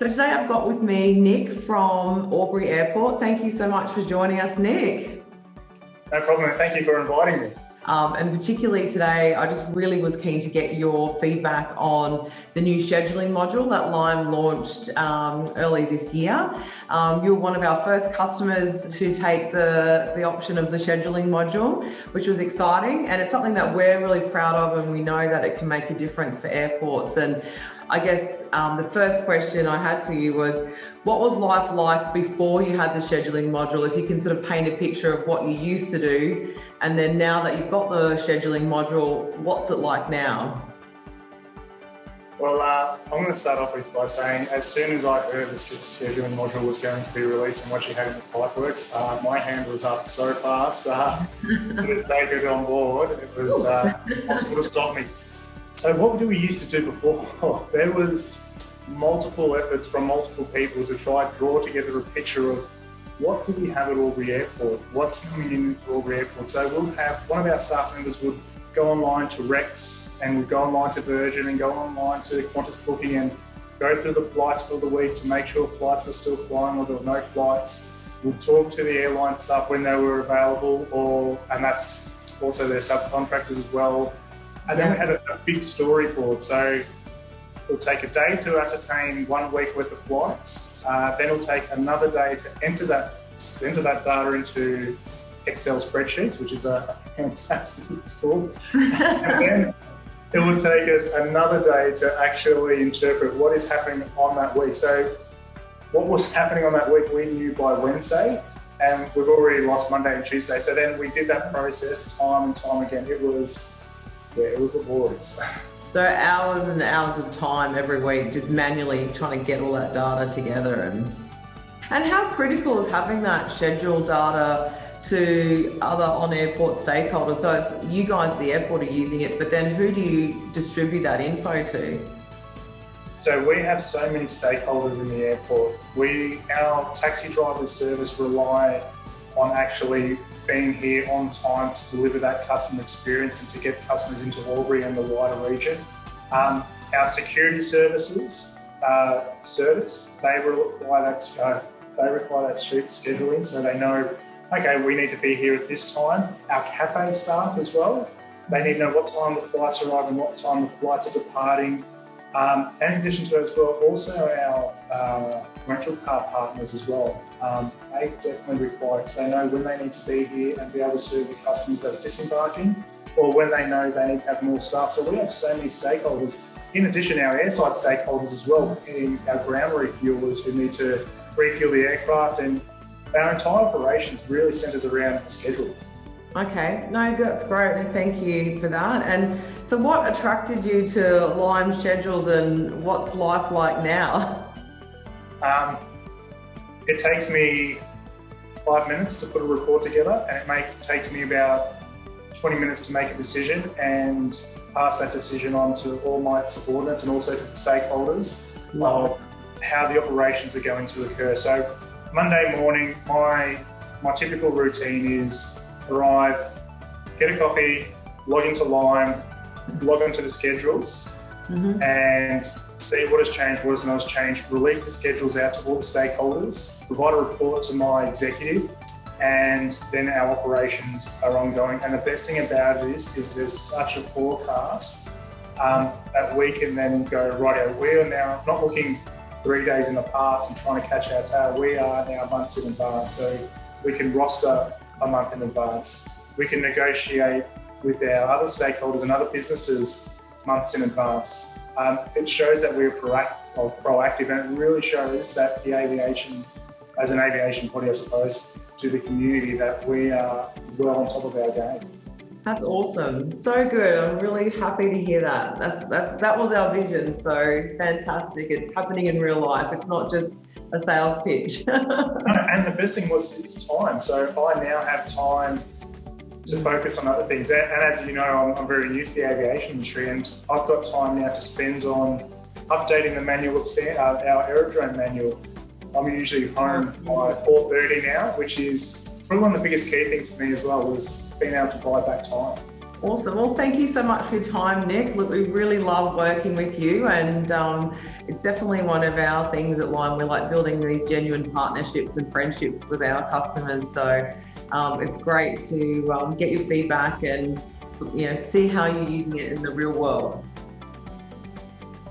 So today I've got with me Nick from Albury Airport. Thank you so much for joining us, Nick. No problem, and thank you for inviting me. And particularly today, I just really was keen to get your feedback on the new scheduling module that Lime launched early this year. You're one of our first customers to take the option of the scheduling module, which was exciting. And it's something that we're really proud of, and we know that it can make a difference for airports. And I guess the first question I had for you was, what was life like before you had the scheduling module? If you can sort of paint a picture of what you used to do, and then now that you've got the scheduling module, what's it like now? Well, I'm going to start off by saying, as soon as I heard the scheduling module was going to be released and what you had in the Flightworks, my hand was up so fast to take it on board. It was impossible to stop me. So what did we used to do before? There was multiple efforts from multiple people to try and draw together a picture of what do we have at Albury Airport, what's coming into Albury Airport. So we'll have one of our staff members would go online to Rex and would go online to Virgin and go online to Qantas Booking and go through the flights for the week to make sure flights were still flying or there were no flights. We'll talk to the airline staff when they were available, and that's also their subcontractors as well. And then we had a big storyboard. So it'll take a day to ascertain 1 week worth of flights. Then it'll take another day to enter that data into Excel spreadsheets, which is a fantastic tool. And then it will take us another day to actually interpret what is happening on that week. So what was happening on that week, we knew by Wednesday, and we've already lost Monday and Tuesday. So then we did that process time and time again. It was laborious. So hours and hours of time every week just manually trying to get all that data together. And how critical is having that scheduled data to other on-airport stakeholders? So it's you guys at the airport are using it, but then who do you distribute that info to? So we have so many stakeholders in the airport. Our taxi drivers service rely on actually being here on time to deliver that customer experience and to get customers into Albury and the wider region. Our security services they require that scheduling, so they know, okay, we need to be here at this time. Our cafe staff as well, they need to know what time the flights arrive and what time the flights are departing. And in addition to that as well, also our rental car partners as well. They definitely require it, so they know when they need to be here and be able to serve the customers that are disembarking, or when they know they need to have more staff. So we have so many stakeholders. In addition, our airside stakeholders as well, in our ground refuelers who need to refuel the aircraft, and our entire operations really centres around the schedule. Okay, no, that's great, and thank you for that. And so what attracted you to Lime Schedules, and what's life like now? It takes me 5 minutes to put a report together, and it takes me about 20 minutes to make a decision and pass that decision on to all my subordinates and also to the stakeholders of how the operations are going to occur. So Monday morning, my typical routine is arrive, get a coffee, log into Lime, log into the schedules, and see what has changed, what has not changed, release the schedules out to all the stakeholders, provide a report to my executive, and then our operations are ongoing. And the best thing about it is there's such a forecast that we can then go, right, we are now not looking 3 days in the past and trying to catch our tail. We are now months in advance, so we can roster a month in advance. We can negotiate with our other stakeholders and other businesses months in advance. It shows that we're proactive, and it really shows that the aviation, as an aviation body, I suppose, to the community, that we are well on top of our game. That's awesome. So good. I'm really happy to hear that. That was our vision. So fantastic. It's happening in real life. It's not just a sales pitch. And the best thing was it's time. So I now have time to focus on other things. And as you know, I'm very new to the aviation industry, and I've got time now to spend on updating the manual of our aerodrome manual. I'm usually home by 4:30 now, which is probably one of the biggest key things for me as well, was being able to buy back time. Awesome. Well, thank you so much for your time, Nick. Look, we really love working with you, and it's definitely one of our things at Lime. We like building these genuine partnerships and friendships with our customers. So it's great to get your feedback and see how you're using it in the real world.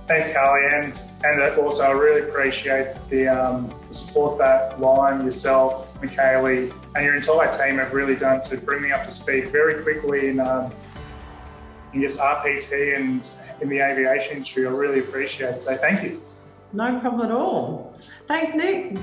Thanks, Carly, and also I really appreciate the support that Lime, yourself, Michaeli, and your entire team have really done to bring me up to speed very quickly in just RPT and in the aviation industry. I really appreciate it. So thank you. No problem at all. Thanks, Nick.